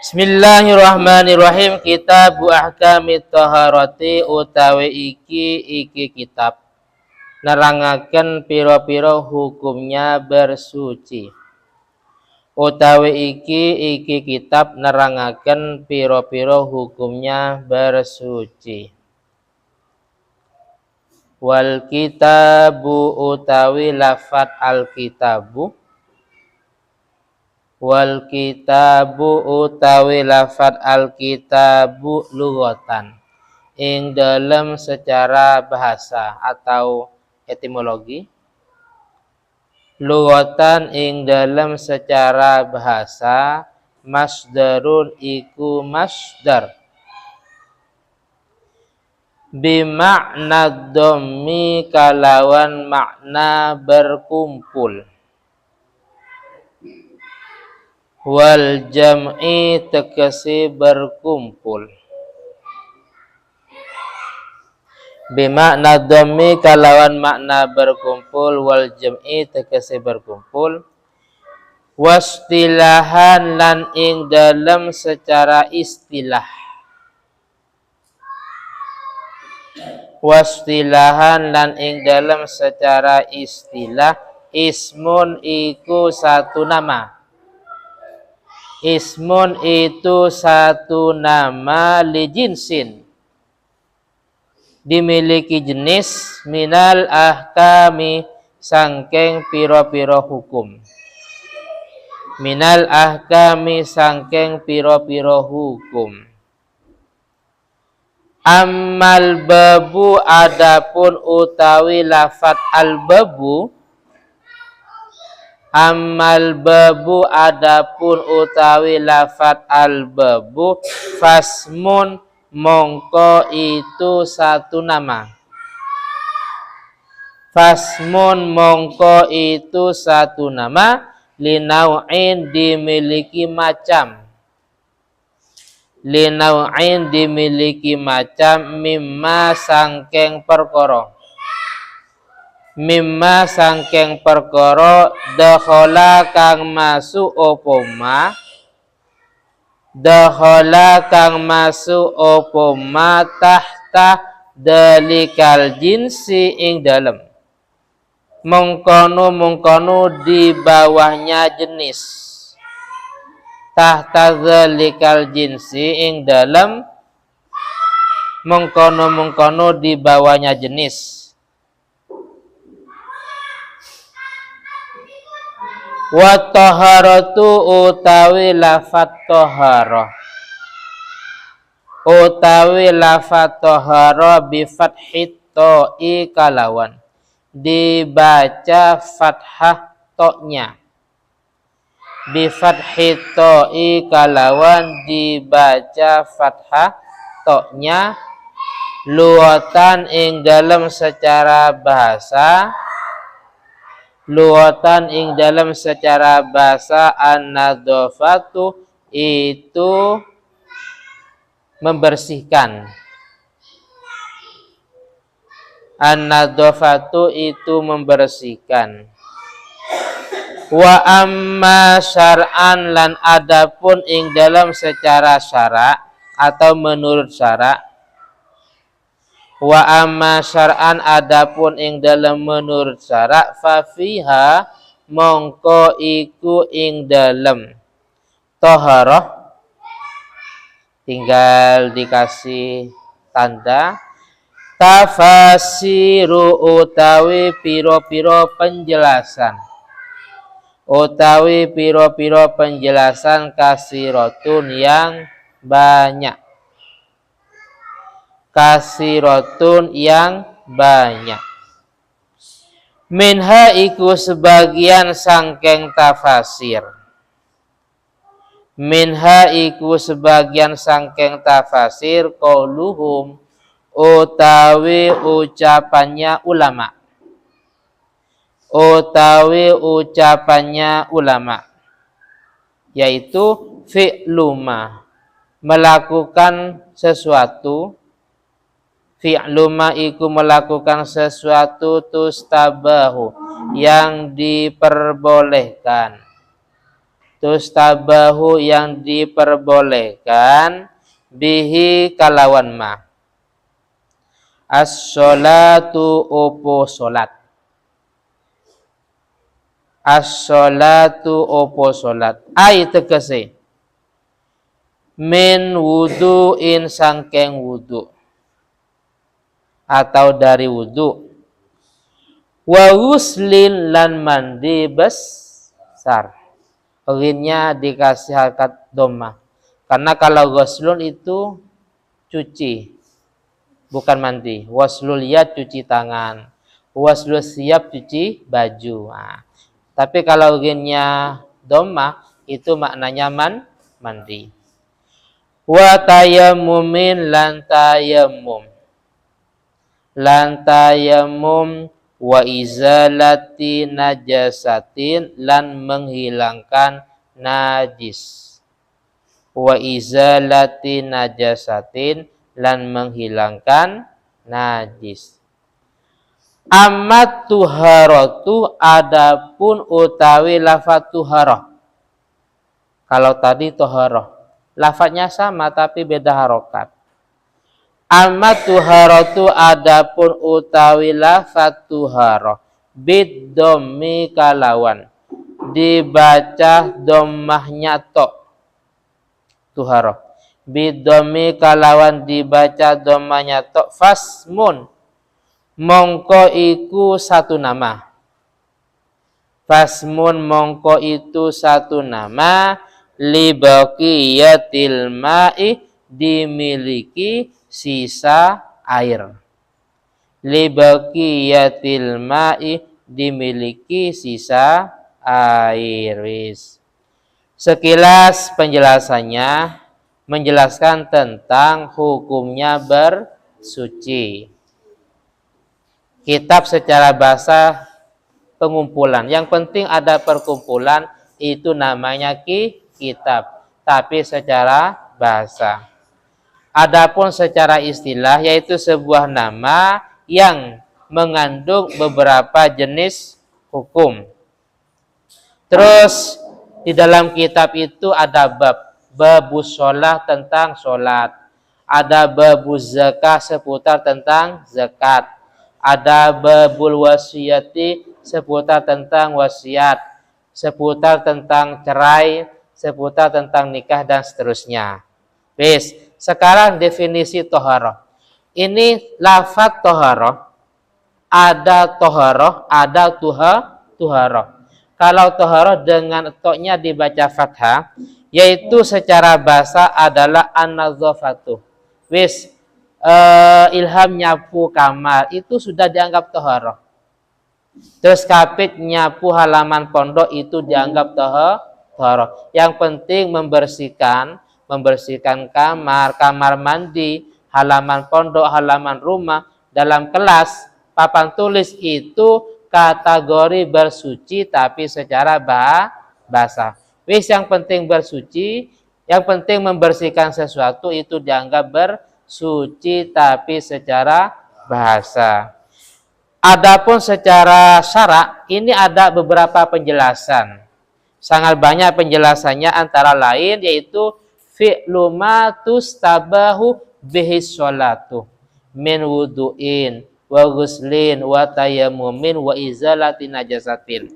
Bismillahirrahmanirrahim. Kitab ahkamit thaharati utawi iki kitab nerangaken pira-pira hukumnya bersuci. Utawi iki kitab nerangaken pira-pira hukumnya bersuci. Wal kitabu utawi lafat al kitabu. Wal kitabu utawi lafat al kitabu lughatan ing dalam secara bahasa atau etimologi. Lughatan ing dalam secara bahasa masdarun iku masdar bimakna dhammi kalawan makna berkumpul. Wal jam'i tegese berkumpul. Bimakna dhammi kalawan makna berkumpul, wal jam'i tegese berkumpul. Wastilahan lan ing dalam secara istilah. Wastilahan lan ing dalam secara istilah. Ismun iku satu nama. Ismun itu satu nama li jinsin dimiliki jenis minal ahkami sangkeng piro-piro hukum. Minal ahkami sangkeng piro-piro hukum. Ammal babu adapun utawi lafat al babu. Ammal babu adapun utawi lafat al babu fasmun mongko itu satu nama. Fasmun mongko itu satu nama linau'in dimiliki macam. Linau'in dimiliki macam mimma sangkeng perkara. Mimma sangkeng perkara dakhala kang masuk apa ma. Dakhala kang masuk apa ma tahta dalikal jinsi ing dalem. Mengkono di bawahnya jenis. Tahta dalikal jinsi ing dalem. Mengkono di bawahnya jenis. Wa taharatu utawi lafat taharah. Utawi lafat taharah bi fathit ta'i kalawan dibaca fathah to-nya. Bi fathit ta'i kalawan dibaca fathah to-nya lughatan ing dalam secara bahasa. Lughatan ing dalam secara bahasa an-nadhafatu itu membersihkan. An-nadhafatu itu membersihkan. Wa amma syar'an lan adapun ing dalam secara syara' atau menurut syara'. Wa amma syar'an adapun ing dalam menurut syara' fa fiha mongko iku ing dalam taharah tinggal dikasih tanda tafasiru utawi piro-piro penjelasan. Utawi piro-piro penjelasan kasiratun yang banyak. Kasiratun yang banyak. Minha iku sebagian sangkeng tafasir. Minha iku sebagian sangkeng tafasir qauluhum utawi ucapannya ulama. Utawi ucapannya ulama. Yaitu fi'luma melakukan sesuatu. Fi'luma iku melakukan sesuatu tustabahu yang diperbolehkan. tustabahu yang diperbolehkan, bihi kalawan ma. As-sholatu opo solat. As-sholatu opo solat. Ai tegese. Min wudu'in sangkeng wudu. Atau dari wudu. Wa ghuslin lan mandi besar. Ghinnya dikasih harokat dhammah. Karena kalau ghuslun itu cuci, bukan mandi. Waslul yad cuci tangan. Waslul siyab cuci baju. Nah, tapi kalau ghinnya dhammah itu maknanya mandi. Wa tayammumin lan tayammum. Lan tayammum wa izalati najasatin lan menghilangkan najis. Wa izalati najasatin lan menghilangkan najis. Amat tuharatu adapun utawi lafaz tuharah. Kalau tadi toharoh, lafaznya sama tapi beda harokat. Amat tuharatu adapun utawi lafaz tuharoh bid dhammi kalawan dibaca dhammahnya to. Tuharoh bid dhammi kalawan dibaca dhammahnya to fasmun mongko iku satu nama. Fasmun mongko itu satu nama li baqiyatil ma'i dimiliki sisa air. Li baqiyatil ma'i dimiliki sisa air. Sekilas penjelasannya menjelaskan tentang hukumnya bersuci. Kitab secara bahasa pengumpulan. Yang penting ada perkumpulan, itu namanya kitab. Tapi secara bahasa. Adapun secara istilah yaitu sebuah nama yang mengandung beberapa jenis hukum. Terus di dalam kitab itu ada babus sholat tentang sholat. Ada babus zakah seputar tentang zakat. Ada babul wasiyati seputar tentang wasiat. Seputar tentang cerai, seputar tentang nikah dan seterusnya. Sekarang definisi toharoh. Ini lafaz toharoh. Ada toharoh, ada tuharoh. Kalau toharoh dengan toknya dibaca fathah, yaitu secara bahasa adalah an-nazafatu. Ilham nyapu kamar itu sudah dianggap toharoh. Terus kapit nyapu halaman pondok itu dianggap toharoh. Yang penting membersihkan kamar mandi, halaman pondok, halaman rumah, dalam kelas, papan tulis itu kategori bersuci tapi secara bahasa. Yang penting bersuci, yang penting membersihkan sesuatu itu dianggap bersuci tapi secara bahasa. Adapun secara syarak ini ada beberapa penjelasan. Sangat banyak penjelasannya antara lain yaitu fi'lu ma tustabahu bihi sholatu min wudu'in wa ghuslin wa tayammumin wa izalati najasatin.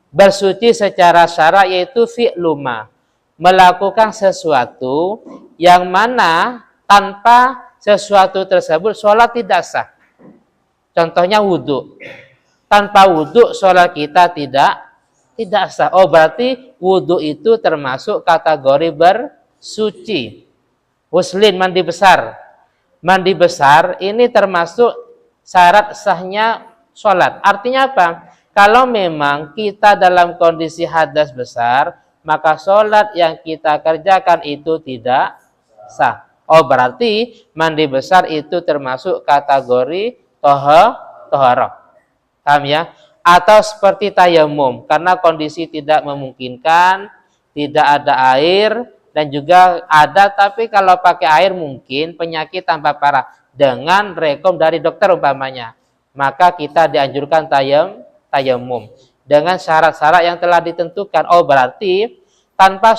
Bersuci secara syarak yaitu fi'lu ma, melakukan sesuatu yang mana tanpa sesuatu tersebut sholat tidak sah. Contohnya wudu. Tanpa wudu sholat kita tidak sah. Oh berarti wudu itu termasuk kategori bersuci. Ghuslin mandi besar. Mandi besar ini termasuk syarat sahnya sholat. Artinya apa? Kalau memang kita dalam kondisi hadas besar, maka sholat yang kita kerjakan itu tidak sah. Oh berarti mandi besar itu termasuk kategori toharoh. Paham ya? Atau seperti tayamum, karena kondisi tidak memungkinkan, tidak ada air, dan juga ada, tapi kalau pakai air mungkin penyakit tambah parah. Dengan rekom dari dokter umpamanya, maka kita dianjurkan tayamum dengan syarat-syarat yang telah ditentukan. Oh berarti tanpa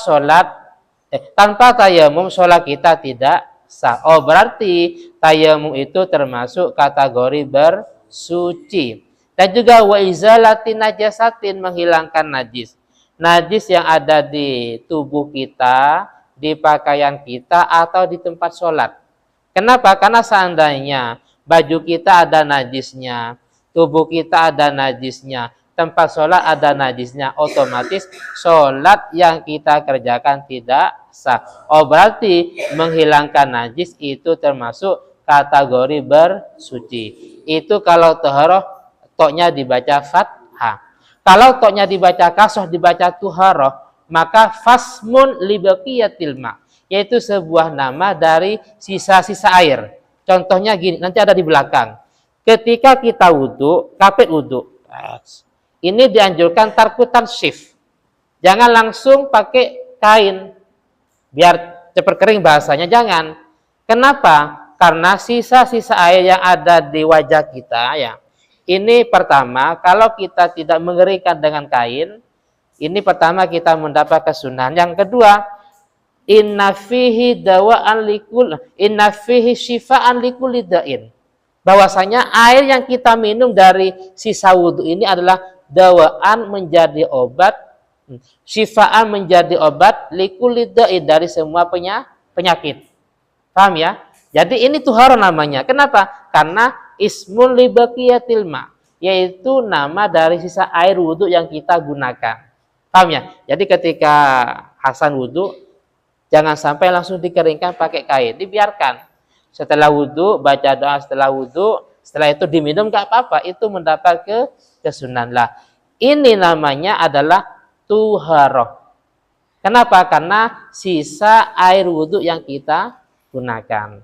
tanpa tayamum sholat kita tidak sah. Oh, berarti tayamum itu termasuk kategori bersuci. Dan juga wa izalatin najasatin, menghilangkan najis. Najis yang ada di tubuh kita, di pakaian kita, atau di tempat sholat. Kenapa? Karena seandainya baju kita ada najisnya, tubuh kita ada najisnya, tempat sholat ada najisnya, otomatis sholat yang kita kerjakan tidak sah. Oh, berarti menghilangkan najis itu termasuk kategori bersuci. Itu kalau taharah toknya dibaca fathah. Kalau toknya dibaca kasroh, dibaca tuharah, maka fasmun libaqiyatil ma, yaitu sebuah nama dari sisa-sisa air. Contohnya gini, nanti ada di belakang. Ketika kita wudhu, kapit wudhu, ini dianjurkan tarkutan shift. Jangan langsung pakai kain, biar cepat kering bahasanya, jangan. Kenapa? Karena sisa-sisa air yang ada di wajah kita, ya. Ini pertama, kalau kita tidak mengeringkan dengan kain, ini pertama kita mendapat kesunahan. Yang kedua, inna fihi syifaan likulli da'in. Bahwasanya air yang kita minum dari sisa wudhu ini adalah dawaan, menjadi obat, syifaan menjadi obat, likulli da'in, dari semua penyakit. Paham ya? Jadi ini tuharah namanya. Kenapa? Karena ismun libaqiyatil ma, yaitu nama dari sisa air wudhu yang kita gunakan. Paham ya? Jadi ketika Hasan wudhu, jangan sampai langsung dikeringkan pakai kain, dibiarkan. Setelah wudhu, baca doa setelah wudhu, setelah itu diminum gak apa-apa, itu mendapat kesunahan lah. Ini namanya adalah tuharah. Kenapa? Karena sisa air wudhu yang kita gunakan.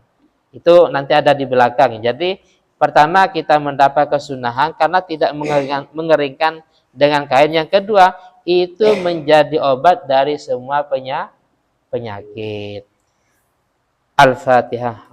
Itu nanti ada di belakang. Jadi pertama kita mendapat kesunahan karena tidak mengeringkan dengan kain. Yang kedua, itu menjadi obat dari semua penyakit. Al-Fatihah.